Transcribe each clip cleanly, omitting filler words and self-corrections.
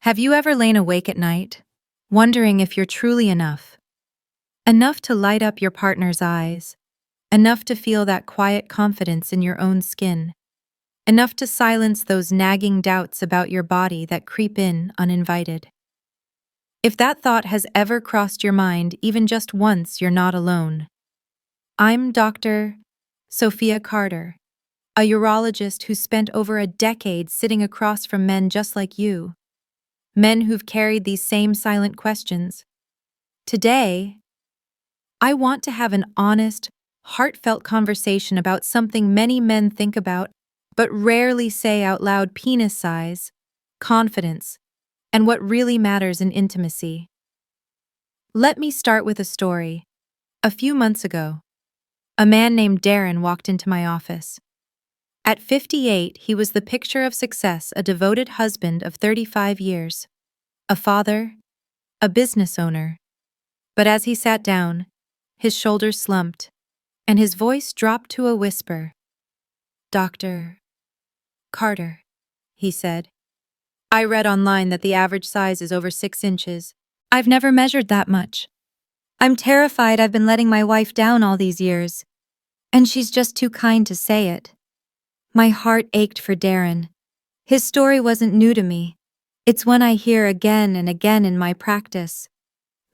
Have you ever lain awake at night, wondering if you're truly enough? Enough to light up your partner's eyes, enough to feel that quiet confidence in your own skin, enough to silence those nagging doubts about your body that creep in uninvited. If that thought has ever crossed your mind even just once, you're not alone. I'm Dr. Sofia Carter, a urologist who spent over a decade sitting across from men just like you. Men who've carried these same silent questions. Today, I want to have an honest, heartfelt conversation about something many men think about, but rarely say out loud: penis size, confidence, and what really matters in intimacy. Let me start with a story. A few months ago, a man named Darren walked into my office. At 58, he was the picture of success, a devoted husband of 35 years. A father, a business owner. But as he sat down, his shoulders slumped, and his voice dropped to a whisper. "Dr. Carter," he said. "I read online that the average size is over 6 inches. I've never measured that much. I'm terrified I've been letting my wife down all these years, and she's just too kind to say it." My heart ached for Darren. His story wasn't new to me. It's one I hear again and again in my practice.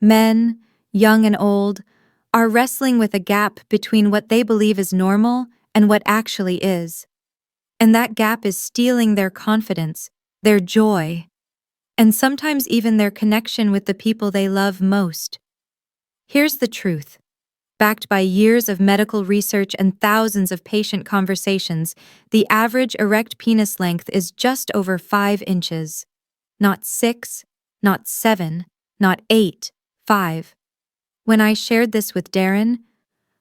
Men, young and old, are wrestling with a gap between what they believe is normal and what actually is. And that gap is stealing their confidence, their joy, and sometimes even their connection with the people they love most. Here's the truth. Backed by years of medical research and thousands of patient conversations, the average erect penis length is just over 5 inches. Not 6, not 7, not 8, 5. When I shared this with Darren,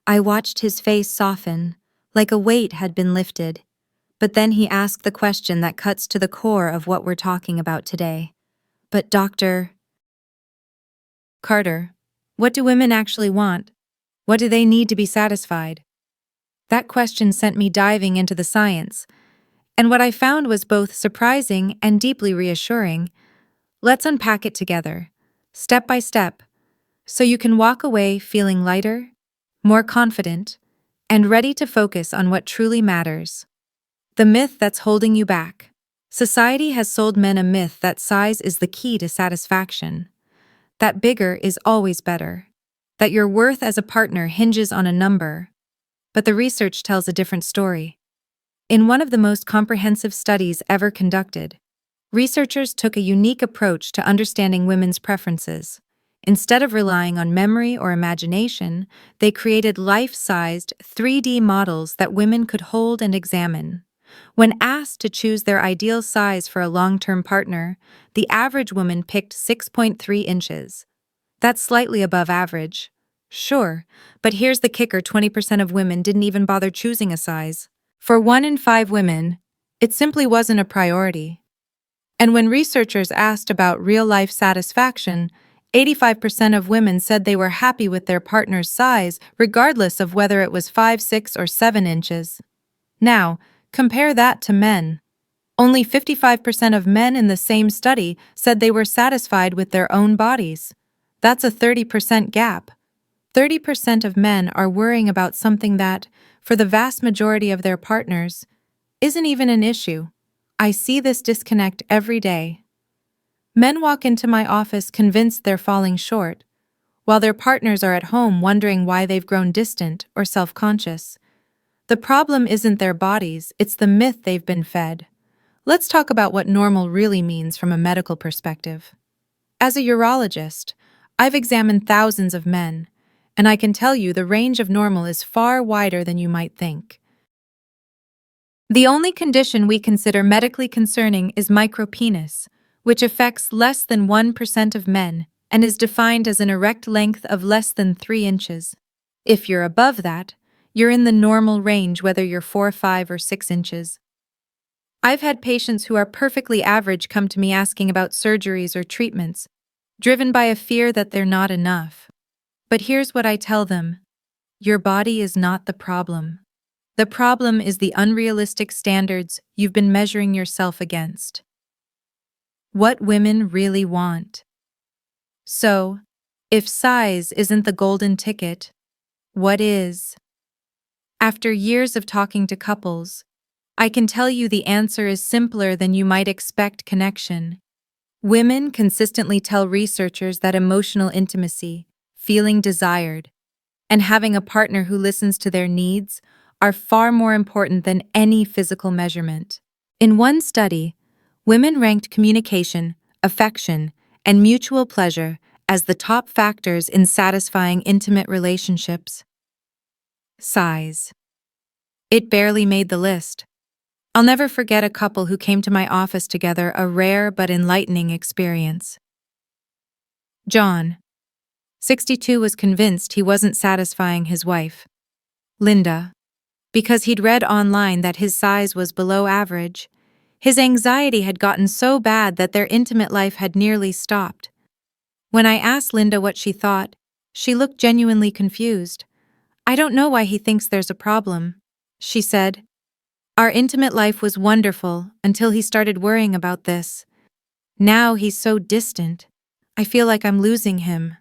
I watched his face soften, like a weight had been lifted. But then he asked the question that cuts to the core of what we're talking about today. "But Dr. Carter, what do women actually want? What do they need to be satisfied?" That question sent me diving into the science, and what I found was both surprising and deeply reassuring. Let's unpack it together, step by step, so you can walk away feeling lighter, more confident, and ready to focus on what truly matters. The myth that's holding you back. Society has sold men a myth that size is the key to satisfaction, that bigger is always better, that your worth as a partner hinges on a number. But the research tells a different story. In one of the most comprehensive studies ever conducted, researchers took a unique approach to understanding women's preferences. Instead of relying on memory or imagination, they created life-sized 3D models that women could hold and examine. When asked to choose their ideal size for a long-term partner, the average woman picked 6.3 inches. That's slightly above average. Sure, but here's the kicker: 20% of women didn't even bother choosing a size. For 1 in 5 women, it simply wasn't a priority. And when researchers asked about real-life satisfaction, 85% of women said they were happy with their partner's size, regardless of whether it was 5, 6, or 7 inches. Now, compare that to men. Only 55% of men in the same study said they were satisfied with their own bodies. That's a 30% gap. 30% of men are worrying about something that, for the vast majority of their partners, isn't even an issue. I see this disconnect every day. Men walk into my office convinced they're falling short, while their partners are at home wondering why they've grown distant or self-conscious. The problem isn't their bodies, it's the myth they've been fed. Let's talk about what normal really means from a medical perspective. As a urologist, I've examined thousands of men, and I can tell you the range of normal is far wider than you might think. The only condition we consider medically concerning is micropenis, which affects less than 1% of men and is defined as an erect length of less than 3 inches. If you're above that, you're in the normal range, whether you're 4, 5, or 6 inches. I've had patients who are perfectly average come to me asking about surgeries or treatments, driven by a fear that they're not enough. But here's what I tell them: your body is not the problem. The problem is the unrealistic standards you've been measuring yourself against. What women really want. So, if size isn't the golden ticket, what is? After years of talking to couples, I can tell you the answer is simpler than you might expect: connection. Women consistently tell researchers that emotional intimacy, feeling desired, and having a partner who listens to their needs are far more important than any physical measurement. In one study, women ranked communication, affection, and mutual pleasure as the top factors in satisfying intimate relationships. Size. It barely made the list. I'll never forget a couple who came to my office together, a rare but enlightening experience. John, 62, was convinced he wasn't satisfying his wife, Linda, because he'd read online that his size was below average. His anxiety had gotten so bad that their intimate life had nearly stopped. When I asked Linda what she thought, she looked genuinely confused. "I don't know why he thinks there's a problem," she said. "Our intimate life was wonderful until he started worrying about this. Now he's so distant. I feel like I'm losing him."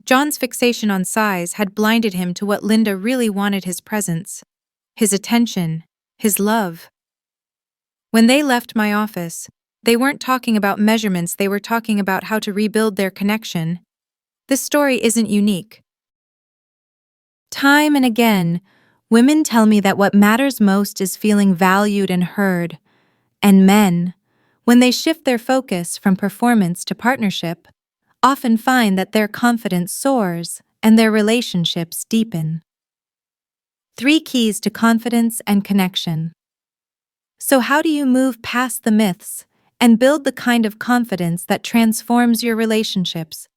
John's fixation on size had blinded him to what Linda really wanted: his presence, his attention, his love. When they left my office, they weren't talking about measurements, they were talking about how to rebuild their connection. This story isn't unique. Time and again, women tell me that what matters most is feeling valued and heard. And men, when they shift their focus from performance to partnership, often find that their confidence soars and their relationships deepen. 3 keys to confidence and connection. So how do you move past the myths and build the kind of confidence that transforms your relationships?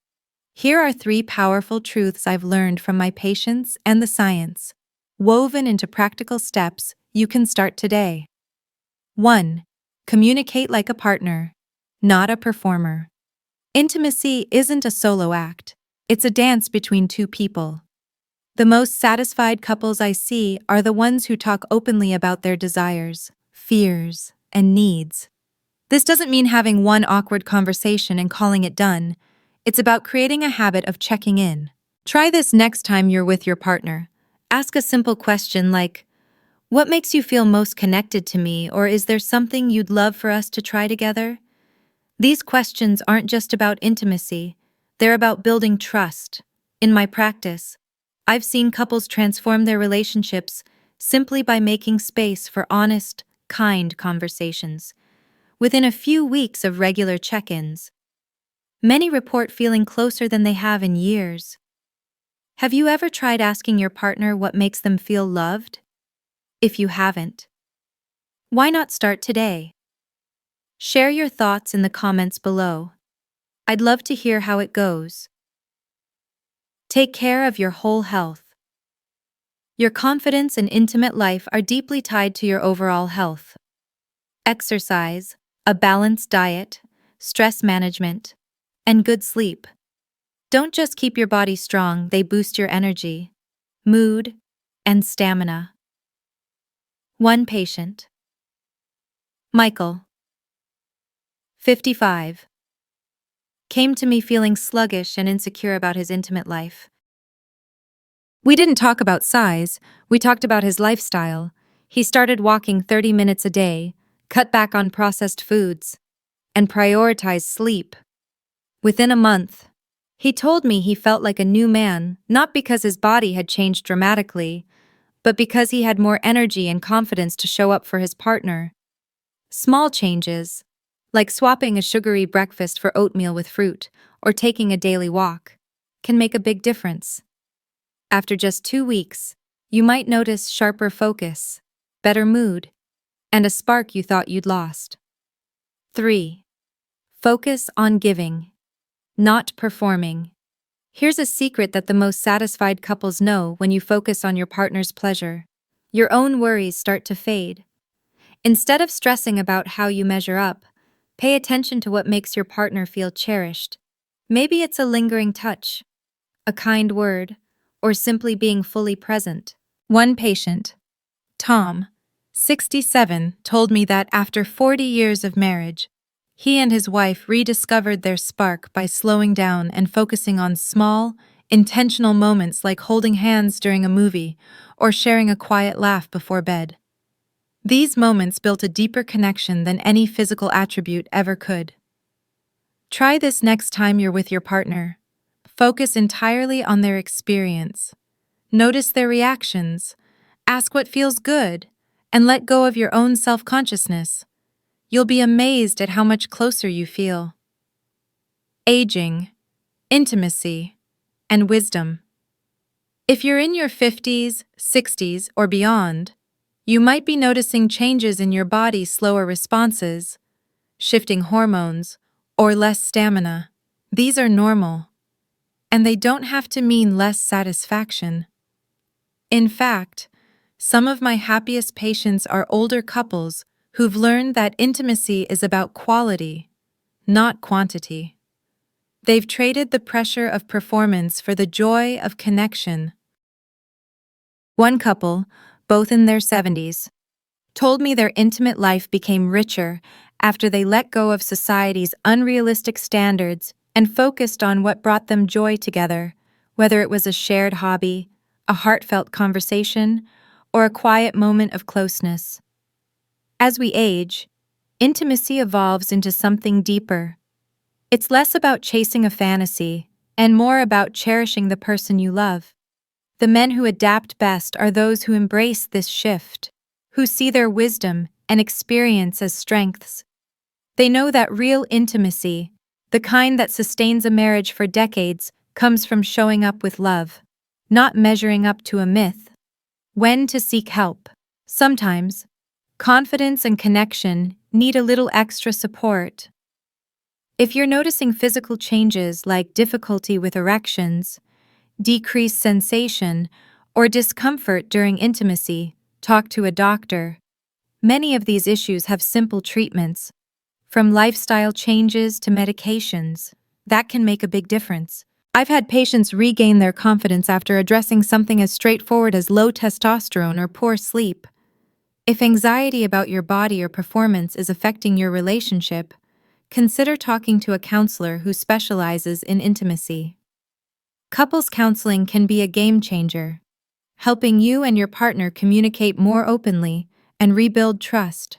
Here are 3 powerful truths I've learned from my patients and the science, woven into practical steps you can start today. 1. Communicate like a partner, not a performer. Intimacy isn't a solo act, it's a dance between 2 people. The most satisfied couples I see are the ones who talk openly about their desires, fears, and needs. This doesn't mean having one awkward conversation and calling it done. It's about creating a habit of checking in. Try this next time you're with your partner. Ask a simple question like, "What makes you feel most connected to me?" or "Is there something you'd love for us to try together?" These questions aren't just about intimacy, they're about building trust. In my practice, I've seen couples transform their relationships simply by making space for honest, kind conversations. Within a few weeks of regular check-ins, many report feeling closer than they have in years. Have you ever tried asking your partner what makes them feel loved? If you haven't, why not start today? Share your thoughts in the comments below. I'd love to hear how it goes. Take care of your whole health. Your confidence and intimate life are deeply tied to your overall health. Exercise, a balanced diet, stress management, and good sleep don't just keep your body strong, they boost your energy, mood, and stamina. One patient. Michael, 55. Came to me feeling sluggish and insecure about his intimate life. We didn't talk about size, we talked about his lifestyle. He started walking 30 minutes a day, cut back on processed foods, and prioritized sleep. Within a month, he told me he felt like a new man, not because his body had changed dramatically, but because he had more energy and confidence to show up for his partner. Small changes, like swapping a sugary breakfast for oatmeal with fruit or taking a daily walk, can make a big difference. After just 2 weeks, you might notice sharper focus, better mood, and a spark you thought you'd lost. 3. Focus on giving, not performing. Here's a secret that the most satisfied couples know: when you focus on your partner's pleasure, your own worries start to fade. Instead of stressing about how you measure up, pay attention to what makes your partner feel cherished. Maybe it's a lingering touch, a kind word, or simply being fully present. One patient, Tom, 67, told me that after 40 years of marriage, He and his wife rediscovered their spark by slowing down and focusing on small, intentional moments like holding hands during a movie or sharing a quiet laugh before bed. These moments built a deeper connection than any physical attribute ever could. Try this next time you're with your partner. Focus entirely on their experience. Notice their reactions. Ask what feels good, and let go of your own self-consciousness. You'll be amazed at how much closer you feel. Aging, intimacy, and wisdom. If you're in your 50s, 60s, or beyond, you might be noticing changes in your body's slower responses, shifting hormones, or less stamina. These are normal, and they don't have to mean less satisfaction. In fact, some of my happiest patients are older couples who've learned that intimacy is about quality, not quantity. They've traded the pressure of performance for the joy of connection. One couple, both in their 70s, told me their intimate life became richer after they let go of society's unrealistic standards and focused on what brought them joy together, whether it was a shared hobby, a heartfelt conversation, or a quiet moment of closeness. As we age, intimacy evolves into something deeper. It's less about chasing a fantasy and more about cherishing the person you love. The men who adapt best are those who embrace this shift, who see their wisdom and experience as strengths. They know that real intimacy, the kind that sustains a marriage for decades, comes from showing up with love, not measuring up to a myth. When to seek help. Sometimes, confidence and connection need a little extra support. If you're noticing physical changes like difficulty with erections, decreased sensation, or discomfort during intimacy, talk to a doctor. Many of these issues have simple treatments, from lifestyle changes to medications, that can make a big difference. I've had patients regain their confidence after addressing something as straightforward as low testosterone or poor sleep. If anxiety about your body or performance is affecting your relationship, consider talking to a counselor who specializes in intimacy. Couples counseling can be a game changer, helping you and your partner communicate more openly and rebuild trust.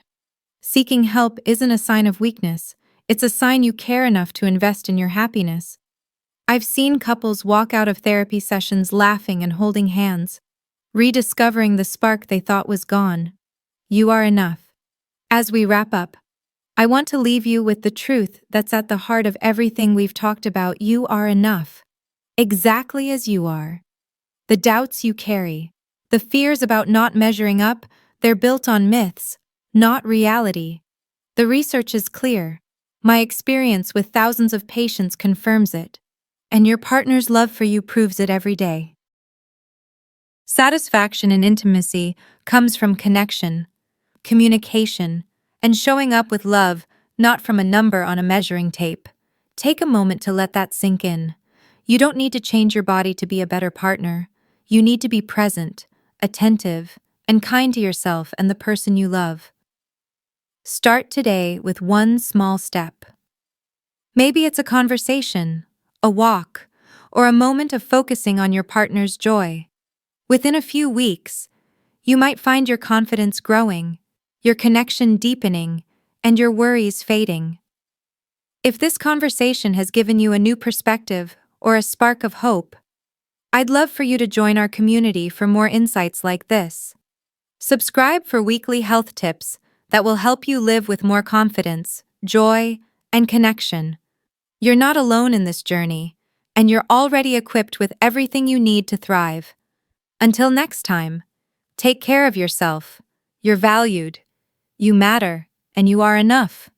Seeking help isn't a sign of weakness, it's a sign you care enough to invest in your happiness. I've seen couples walk out of therapy sessions laughing and holding hands, rediscovering the spark they thought was gone. You are enough. As we wrap up, I want to leave you with the truth that's at the heart of everything we've talked about. You are enough, exactly as you are. The doubts you carry, the fears about not measuring up, they're built on myths, not reality. The research is clear. My experience with thousands of patients confirms it. And your partner's love for you proves it every day. Satisfaction in intimacy comes from connection, communication, and showing up with love, not from a number on a measuring tape. Take a moment to let that sink in. You don't need to change your body to be a better partner. You need to be present, attentive, and kind to yourself and the person you love. Start today with one small step. Maybe it's a conversation, a walk, or a moment of focusing on your partner's joy. Within a few weeks, you might find your confidence growing, your connection deepening, and your worries fading. If this conversation has given you a new perspective or a spark of hope, I'd love for you to join our community for more insights like this. Subscribe for weekly health tips that will help you live with more confidence, joy, and connection. You're not alone in this journey, and you're already equipped with everything you need to thrive. Until next time, take care of yourself. You're valued, you matter, and you are enough.